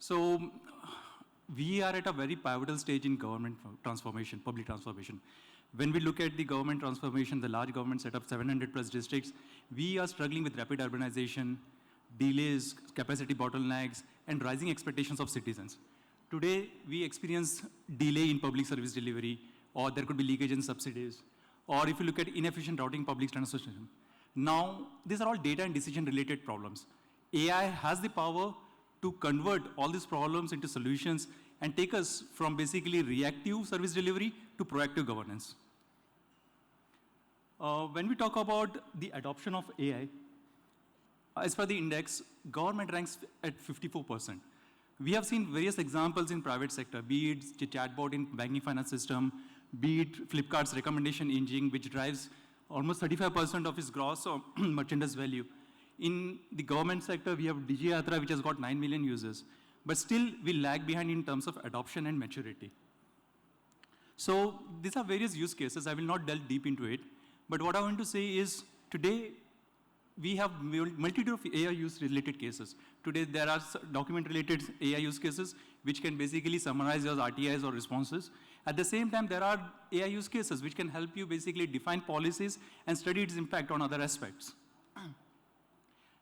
So we are at a very pivotal stage in government transformation, public transformation. When we look at the government transformation, the large government set up 700 plus districts, we are struggling with rapid urbanization, delays, capacity bottlenecks, and rising expectations of citizens. Today, we experience delay in public service delivery, or there could be leakage in subsidies, or if you look at inefficient routing public transportation. Now, these are all data and decision-related problems. AI has the power to convert all these problems into solutions and take us from basically reactive service delivery to proactive governance. When we talk about the adoption of AI, as per the index, government ranks at 54%. We have seen various examples in private sector, be it the chatbot in banking finance system, be it Flipkart's recommendation engine, which drives almost 35% of its gross merchandise value. In the government sector, we have Digi-Yatra, which has got 9 million users. But still, we lag behind in terms of adoption and maturity. So these are various use cases. I will not delve deep into it. But what I want to say is, today, we have multitude of AI use related cases. Today, there are document related AI use cases, which can basically summarize your RTIs or responses. At the same time, there are AI use cases, which can help you basically define policies and study its impact on other aspects.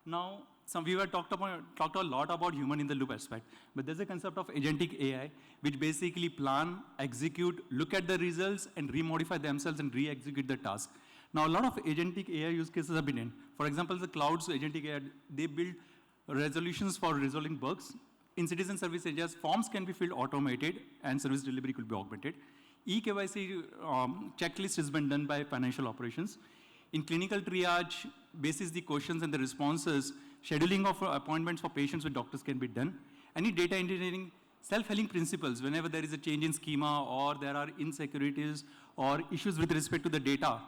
Now, some viewers talked a lot about human in the loop aspect, but there's a concept of agentic AI, which basically plan, execute, look at the results, and remodify themselves and re-execute the task. Now, a lot of agentic AI use cases have been in. For example, the cloud's agentic AI, they build resolutions for resolving bugs. In citizen service areas, forms can be filled automated, and service delivery could be augmented. eKYC checklist has been done by financial operations. In clinical triage, basis the questions and the responses, scheduling of appointments for patients with doctors can be done. Any data engineering, self-healing principles, whenever there is a change in schema or there are insecurities or issues with respect to the data,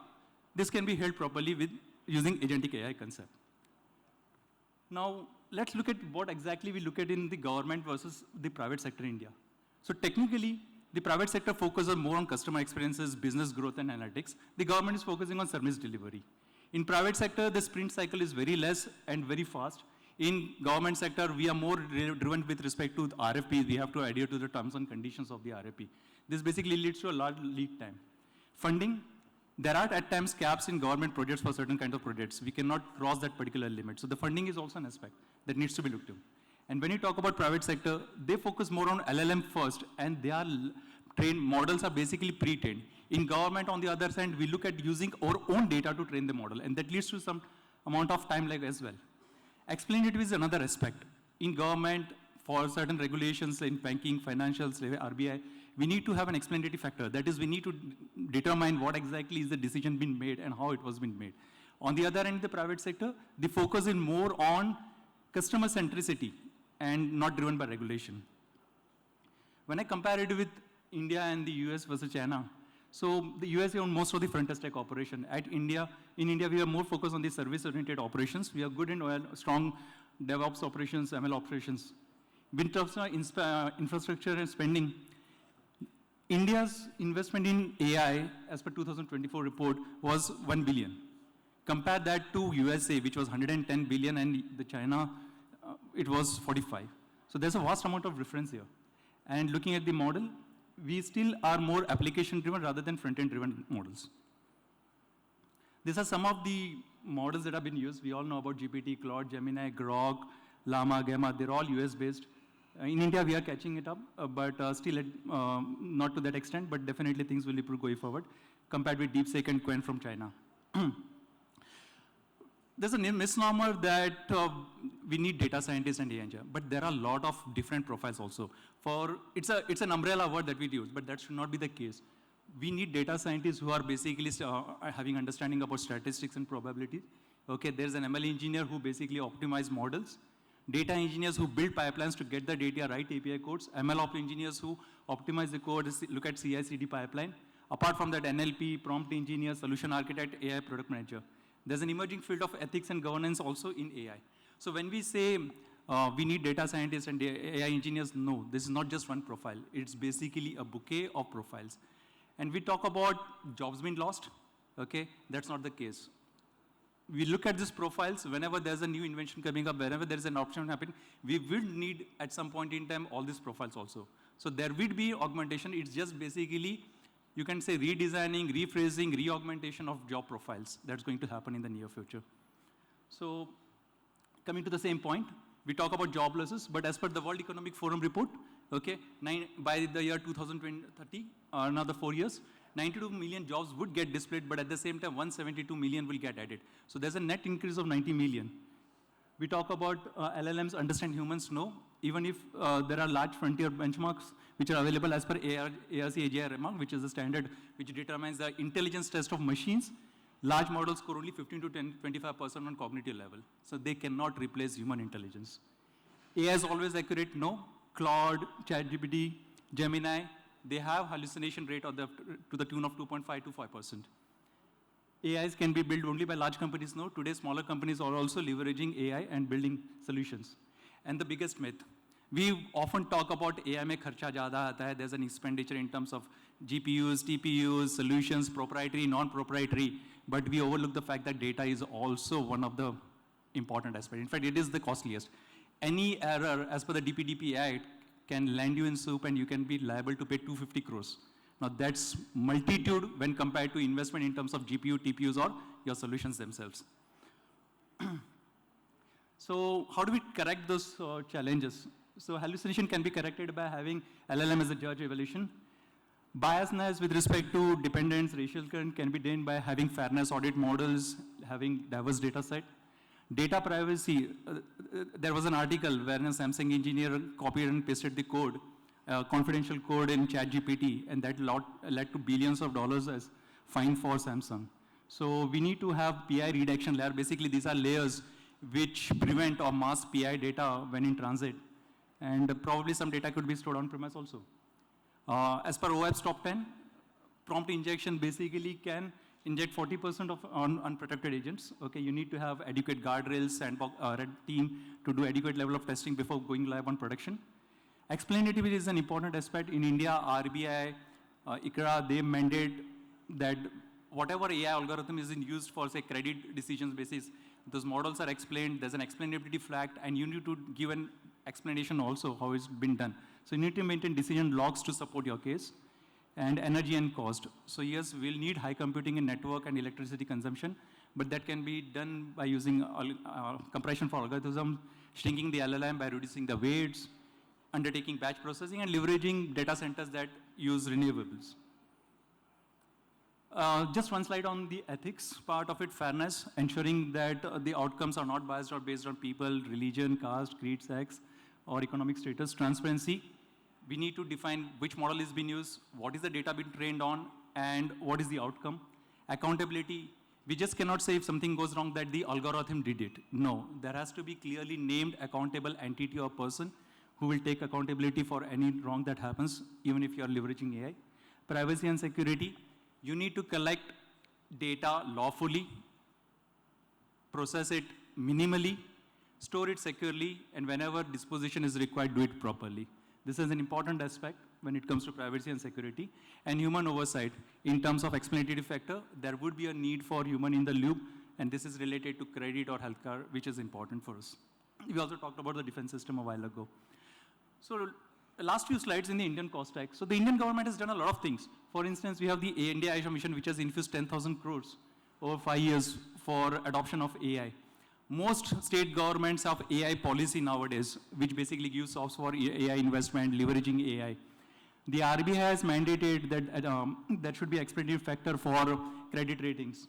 this can be held properly with using agentic AI concept. Now, let's look at what exactly we look at in the government versus the private sector in India. So technically, the private sector focuses more on customer experiences, business growth, and analytics. The government is focusing on service delivery. In private sector, the sprint cycle is very less and very fast. In government sector, we are more driven with respect to RFPs. We have to adhere to the terms and conditions of the RFP. This basically leads to a large lead time. Funding, there are at times caps in government projects for certain kind of projects. We cannot cross that particular limit. So the funding is also an aspect that needs to be looked at. And when you talk about private sector, they focus more on LLM first, and they are trained, models are basically pre-trained. In government, on the other side, we look at using our own data to train the model, and that leads to some amount of time lag as well. Explainative is another aspect. In government, for certain regulations in banking, financials, RBI, we need to have an explainative factor. That is, we need to determine what exactly is the decision being made and how it was being made. On the other end, the private sector, the focus is more on customer centricity and not driven by regulation. When I compare it with India and the US versus China, so the US owns most of the front stack operation. In India, we are more focused on the service-oriented operations. We are good in strong DevOps operations, ML operations. In terms of infrastructure and spending, India's investment in AI, as per 2024 report, was 1 billion. Compare that to USA, which was 110 billion, and the China, it was 45. So there's a vast amount of difference here. And looking at the model, we still are more application-driven rather than front-end-driven models. These are some of the models that have been used. We all know about GPT, Claude, Gemini, Grok, Llama, Gamma. They're all US-based. In India, we are catching it up, but still not to that extent, but definitely things will improve going forward, compared with DeepSeek and Quen from China. There's a misnomer that we need data scientists and AI engineers, but there are a lot of different profiles also. It's an umbrella word that we use, but that should not be the case. We need data scientists who are basically having understanding about statistics and probability. Okay, there's an ML engineer who basically optimize models. Data engineers who build pipelines to get the data right, API codes. ML ops engineers who optimize the code, look at CI/CD pipeline. Apart from that, NLP, prompt engineer, solution architect, AI product manager. There's an emerging field of ethics and governance also in AI. So when we say we need data scientists and AI engineers, no, this is not just one profile. It's basically a bouquet of profiles. And we talk about jobs being lost. Okay, that's not the case. we look at these profiles, whenever there's a new invention coming up, whenever there's an option happening, we will need at some point in time all these profiles also. So there will be augmentation. It's just basically, you can say redesigning, rephrasing, re-augmentation of job profiles. That's going to happen in the near future. So coming to the same point, we talk about job losses, but as per the World Economic Forum report, okay, by the year 2030, another 4 years, 92 million jobs would get displaced, but at the same time, 172 million will get added. So there's a net increase of 90 million. We talk about LLMs understand humans, no. Even if there are large frontier benchmarks which are available as per ARC AGI, which is the standard which determines the intelligence test of machines, large models score only 15 to 25% on cognitive level. So they cannot replace human intelligence. AI is always accurate, no. Claude, ChatGPT, Gemini, they have hallucination rate to the tune of 2.5 to 5%. AIs can be built only by large companies, no. Today, smaller companies are also leveraging AI and building solutions. And the biggest myth, we often talk about AI mein kharcha zyada aata hai. There's an expenditure in terms of GPUs, TPUs, solutions, proprietary, non-proprietary, but we overlook the fact that data is also one of the important aspects. In fact, it is the costliest. Any error, as per the DPDP Act, can land you in soup and you can be liable to pay 250 crores. Now that's multitude when compared to investment in terms of GPU, TPUs, or your solutions themselves. So how do we correct those challenges? So hallucination can be corrected by having LLM as a judge evaluation. Biasness with respect to dependence, racial current can be done by having fairness audit models, having diverse data set. Data privacy, there was an article where a Samsung engineer copied and pasted the code, confidential code in ChatGPT, and that led to billions of dollars as fine for Samsung. So we need to have PI redaction layer. Basically, these are layers which prevent or mask PI data when in transit. And probably some data could be stored on premise also. As per OAP's top 10, prompt injection basically can inject 40% of unprotected agents. Okay, you need to have adequate guardrails and red team to do adequate level of testing before going live on production. Explainativity is an important aspect. In India, RBI, ICRA, they mandate that whatever AI algorithm is used for, say, credit decisions basis, those models are explained, there's an explainability flag, and you need to give an explanation also how it's been done. So you need to maintain decision logs to support your case. And energy and cost. So yes, we'll need high computing and network and electricity consumption, but that can be done by using compression for algorithm, shrinking the LLM by reducing the weights, undertaking batch processing, and leveraging data centers that use renewables. Just one slide on the ethics part of it, fairness, ensuring that the outcomes are not biased or based on people, religion, caste, creed, sex, or economic status, transparency. We need to define which model is being used, what is the data being trained on, and what is the outcome. Accountability, we just cannot say if something goes wrong that the algorithm did it. No, there has to be clearly named accountable entity or person who will take accountability for any wrong that happens, even if you are leveraging AI. Privacy and security, you need to collect data lawfully, process it minimally, store it securely, and whenever disposition is required, do it properly. This is an important aspect when it comes to privacy and security. And human oversight, in terms of explanatory factor, there would be a need for human in the loop, and this is related to credit or healthcare, which is important for us. We also talked about the defense system a while ago. So last few slides in the Indian cost stack. So the Indian government has done a lot of things. For instance, we have the India Aisha mission, which has infused 10,000 crores over 5 years for adoption of AI. Most state governments have AI policy nowadays, which basically gives source for AI investment, leveraging AI. The RBI has mandated that there should be explanatory factor for credit ratings.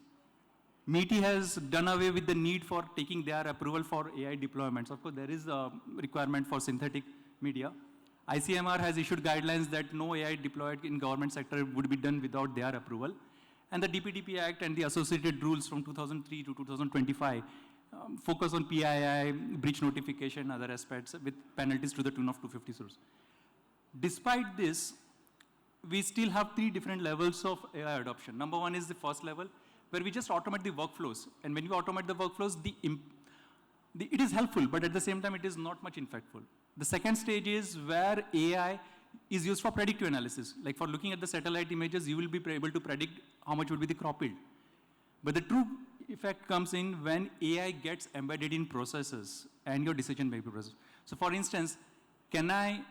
MeitY has done away with the need for taking their approval for AI deployments. Of course, there is a requirement for synthetic media. ICMR has issued guidelines that no AI deployed in government sector would be done without their approval. And the DPDP Act and the associated rules from 2003 to 2025 focus on PII, breach notification, other aspects with penalties to the tune of 250 crores. Despite this, we still have 3 different levels of AI adoption. Number 1 is the first level, where we just automate the workflows. And when you automate the workflows, it is helpful, but at the same time, it is not much impactful. The second stage is where AI is used for predictive analysis. Like for looking at the satellite images, you will be able to predict how much would be the crop yield. But the true effect comes in when AI gets embedded in processes and your decision-making process. So for instance, can I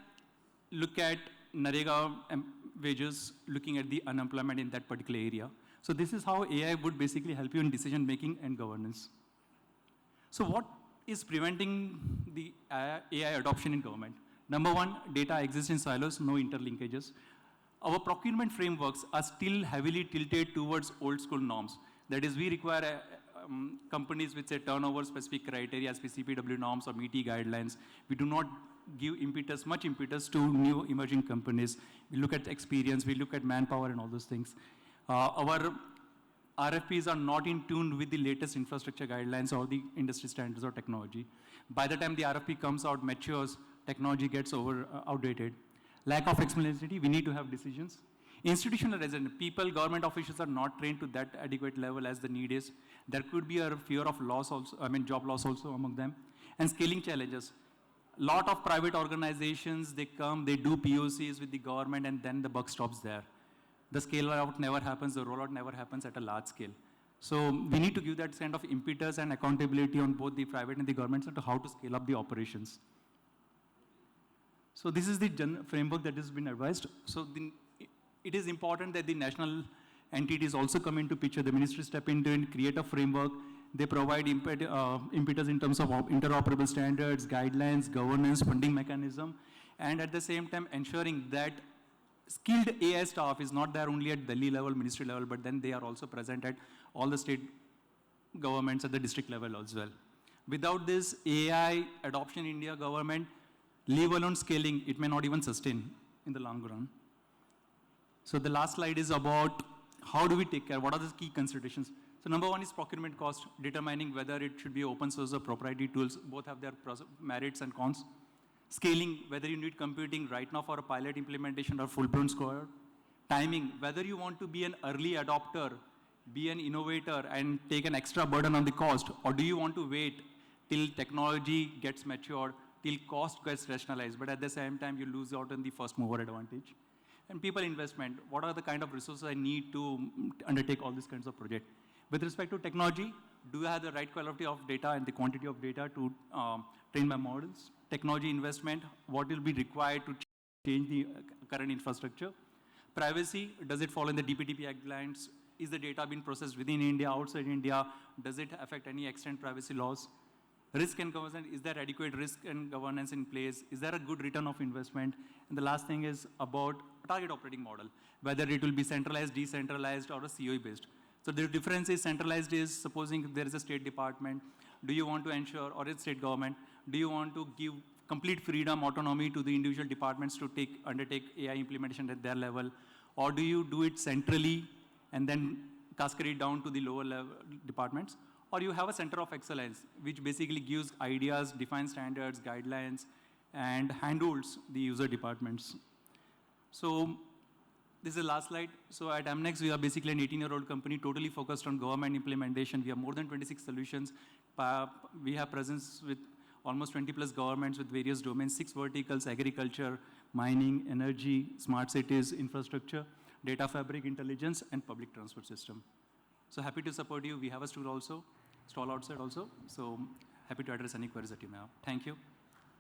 look at Narega wages, looking at the unemployment in that particular area? So this is how AI would basically help you in decision-making and governance. So what is preventing the AI adoption in government? Number one, data exists in silos, no interlinkages. Our procurement frameworks are still heavily tilted towards old school norms. That is, we require companies with say turnover specific criteria as CPW norms or METI guidelines. We do not give much impetus to new emerging companies. We look at experience, we look at manpower and all those things. Our RFPs are not in tune with the latest infrastructure guidelines or the industry standards or technology. By the time the RFP comes out, matures, technology gets outdated. Lack of explainability, we need to have decisions. Institutional resident, people, government officials are not trained to that adequate level as the need is. There could be a fear of loss also, job loss also among them. And scaling challenges. Lot of private organizations, they come, they do POCs with the government and then the buck stops there. The scale out never happens, the rollout never happens at a large scale. So we need to give that kind of impetus and accountability on both the private and the government side to how to scale up the operations. So this is the framework that has been advised. So it is important that the national entities also come into picture. The ministry step into and create a framework. They provide impetus in terms of interoperable standards, guidelines, governance, funding mechanism, and at the same time ensuring that skilled AI staff is not there only at Delhi level, ministry level, but then they are also present at all the state governments at the district level as well. Without this AI adoption in India government, leave alone scaling, it may not even sustain in the long run. So the last slide is about how do we take care, what are the key considerations? So number one is procurement cost, determining whether it should be open source or proprietary tools, both have their merits and cons. Scaling, whether you need computing right now for a pilot implementation or full-blown score. Timing, whether you want to be an early adopter, be an innovator and take an extra burden on the cost, or do you want to wait till technology gets matured, till cost gets rationalized, but at the same time you lose out on the first mover advantage. And people investment, what are the kind of resources I need to undertake all these kinds of projects? With respect to technology, do I have the right quality of data and the quantity of data to train my models? Technology investment, what will be required to change the current infrastructure? Privacy, does it fall in the DPTP guidelines? Is the data being processed within India, outside India? Does it affect any extent privacy laws? Risk and governance, is there adequate risk and governance in place? Is there a good return of investment? And the last thing is about target operating model, whether it will be centralized, decentralized, or a COE based. So the difference is centralized is supposing there is a state department, do you want to ensure, or a state government, do you want to give complete freedom, autonomy to the individual departments to undertake AI implementation at their level, or do you do it centrally and then cascade it down to the lower level departments? Or you have a center of excellence, which basically gives ideas, defines standards, guidelines, and handholds the user departments. So this is the last slide. So at AMNEX, we are basically an 18-year-old company totally focused on government implementation. We have more than 26 solutions. We have presence with almost 20 plus governments with various domains, 6 verticals: agriculture, mining, energy, smart cities, infrastructure, data fabric, intelligence, and public transport system. So happy to support you. We have a stall outside also. So happy to address any queries that you may have. Thank you.